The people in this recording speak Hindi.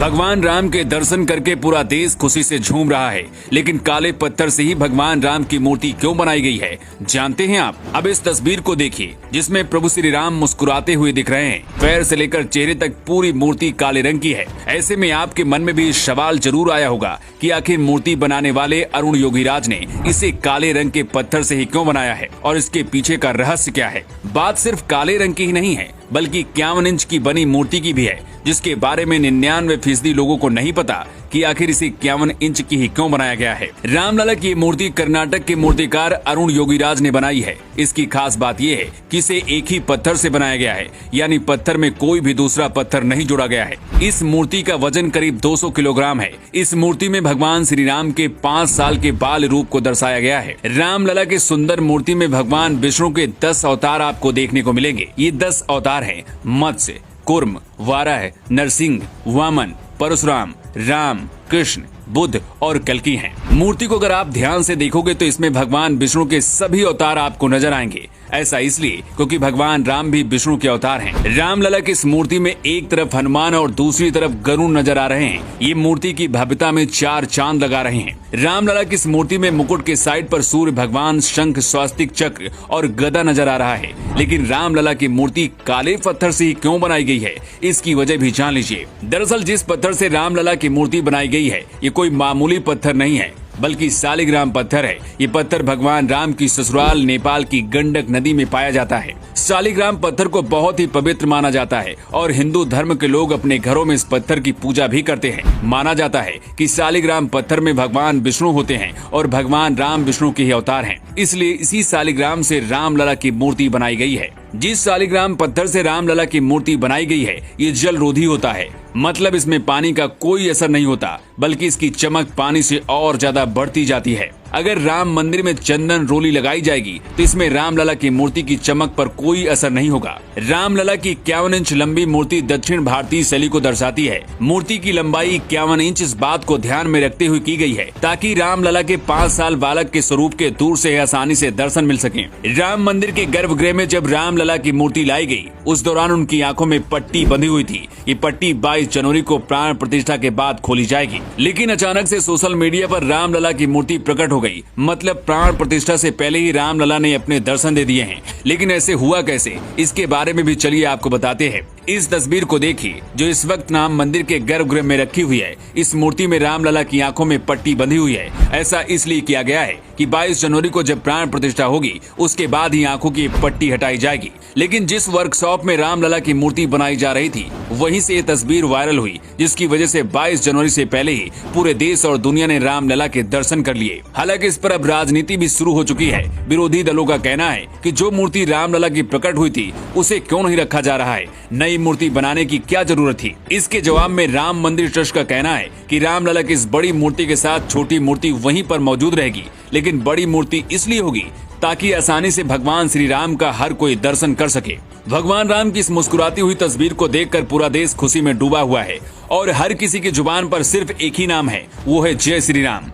भगवान राम के दर्शन करके पूरा देश खुशी से झूम रहा है, लेकिन काले पत्थर से ही भगवान राम की मूर्ति क्यों बनाई गई है, जानते हैं आप? अब इस तस्वीर को देखिए, जिसमें प्रभु श्री राम मुस्कुराते हुए दिख रहे हैं। पैर से लेकर चेहरे तक पूरी मूर्ति काले रंग की है। ऐसे में आपके मन में भी सवाल जरूर आया होगा कि आखिर मूर्ति बनाने वाले अरुण योगीराज ने इसे काले रंग के पत्थर से ही क्यों बनाया है और इसके पीछे का रहस्य क्या है। बात सिर्फ काले रंग की ही नहीं है, बल्कि 51 इंच की बनी मूर्ति की भी है, जिसके बारे में 99% लोगों को नहीं पता कि आखिर इसे 51 इंच की ही क्यों बनाया गया है। रामलला की मूर्ति कर्नाटक के मूर्तिकार अरुण योगीराज ने बनाई है। इसकी खास बात यह है कि इसे एक ही पत्थर से बनाया गया है, यानी पत्थर में कोई भी दूसरा पत्थर नहीं जोड़ा गया है। इस मूर्ति का वजन करीब 200 किलोग्राम है। इस मूर्ति में भगवान श्री राम के 5 साल के बाल रूप को दर्शाया गया है। रामलला की सुंदर मूर्ति में भगवान विष्णु के 10 अवतार आपको देखने को मिलेंगे। ये 10 अवतार हैं: मत्स्य, कूर्म, वाराह, नरसिंह, वामन, परशुराम, राम, कृष्ण, बुद्ध और कल्कि हैं। मूर्ति को अगर आप ध्यान से देखोगे तो इसमें भगवान विष्णु के सभी अवतार आपको नजर आएंगे। ऐसा इसलिए क्योंकि भगवान राम भी विष्णु के अवतार हैं। रामलला की इस मूर्ति में एक तरफ हनुमान और दूसरी तरफ गरुड़ नजर आ रहे हैं। ये मूर्ति की भव्यता में 4 चांद लगा रहे हैं। रामलला की इस मूर्ति में मुकुट के साइड पर सूर्य भगवान, शंख, स्वास्तिक चक्र और गदा नजर आ रहा है। लेकिन रामलला की मूर्ति काले पत्थर से ही क्यों बनाई गई है, इसकी वजह भी जान लीजिए। दरअसल जिस पत्थर से रामलला की मूर्ति बनाई गई है, ये कोई मामूली पत्थर नहीं है, बल्कि शालिग्राम पत्थर है। ये पत्थर भगवान राम की ससुराल नेपाल की गंडक नदी में पाया जाता है। शालिग्राम पत्थर को बहुत ही पवित्र माना जाता है और हिंदू धर्म के लोग अपने घरों में इस पत्थर की पूजा भी करते हैं। माना जाता है कि शालिग्राम पत्थर में भगवान विष्णु होते हैं और भगवान राम विष्णु के ही अवतार हैं। इसलिए इसी शालिग्राम से रामलला की मूर्ति बनाई गई है। जिस शालिग्राम पत्थर से रामलला की मूर्ति बनाई गई है, ये जल रोधी होता है, मतलब इसमें पानी का कोई असर नहीं होता, बल्कि इसकी चमक पानी से और ज्यादा बढ़ती जाती है। अगर राम मंदिर में चंदन रोली लगाई जाएगी तो इसमें रामलला की मूर्ति की चमक पर कोई असर नहीं होगा। रामलला की 51 इंच लंबी मूर्ति दक्षिण भारतीय शैली को दर्शाती है। मूर्ति की लंबाई 51 इंच इस बात को ध्यान में रखते हुए की गई है ताकि रामलला के 5 साल बालक के स्वरूप के दूर से आसानी से दर्शन मिल सके। राम मंदिर के गर्भगृह में जब रामलला की मूर्ति लाई गई, उस दौरान उनकी आंखों में पट्टी बंधी हुई थी। ये पट्टी 22 जनवरी को प्राण प्रतिष्ठा के बाद खोली जाएगी। लेकिन अचानक से सोशल मीडिया पर रामलला की मूर्ति प्रकट हो गई, मतलब प्राण प्रतिष्ठा से पहले ही रामलला ने अपने दर्शन दे दिए हैं। लेकिन ऐसे हुआ कैसे, इसके बारे में भी चलिए आपको बताते हैं। इस तस्वीर को देखिए जो इस वक्त राम मंदिर के गर्भगृह में रखी हुई है। इस मूर्ति में रामलला की आंखों में पट्टी बंधी हुई है। ऐसा इसलिए किया गया है कि 22 जनवरी को जब प्राण प्रतिष्ठा होगी, उसके बाद ही आंखों की पट्टी हटाई जाएगी। लेकिन जिस वर्कशॉप में रामलला की मूर्ति बनाई जा रही थी, वहीं से ये तस्वीर वायरल हुई, जिसकी वजह से 22 जनवरी से पहले ही पूरे देश और दुनिया ने रामलला के दर्शन कर लिए। हालांकि इस पर अब राजनीति भी शुरू हो चुकी है। विरोधी दलों का कहना है कि जो मूर्ति रामलला की प्रकट हुई थी, उसे क्यों नहीं रखा जा रहा है, नई मूर्ति बनाने की क्या जरूरत थी। इसके जवाब में राम मंदिर ट्रस्ट का कहना है कि रामलला की इस बड़ी मूर्ति के साथ छोटी मूर्ति वहीं पर मौजूद रहेगी, लेकिन बड़ी मूर्ति इसलिए होगी ताकि आसानी से भगवान श्री राम का हर कोई दर्शन कर सके। भगवान राम की इस मुस्कुराती हुई तस्वीर को देखकर पूरा देश खुशी में डूबा हुआ है और हर किसी की जुबान पर सिर्फ एक ही नाम है, वो है जय श्री राम।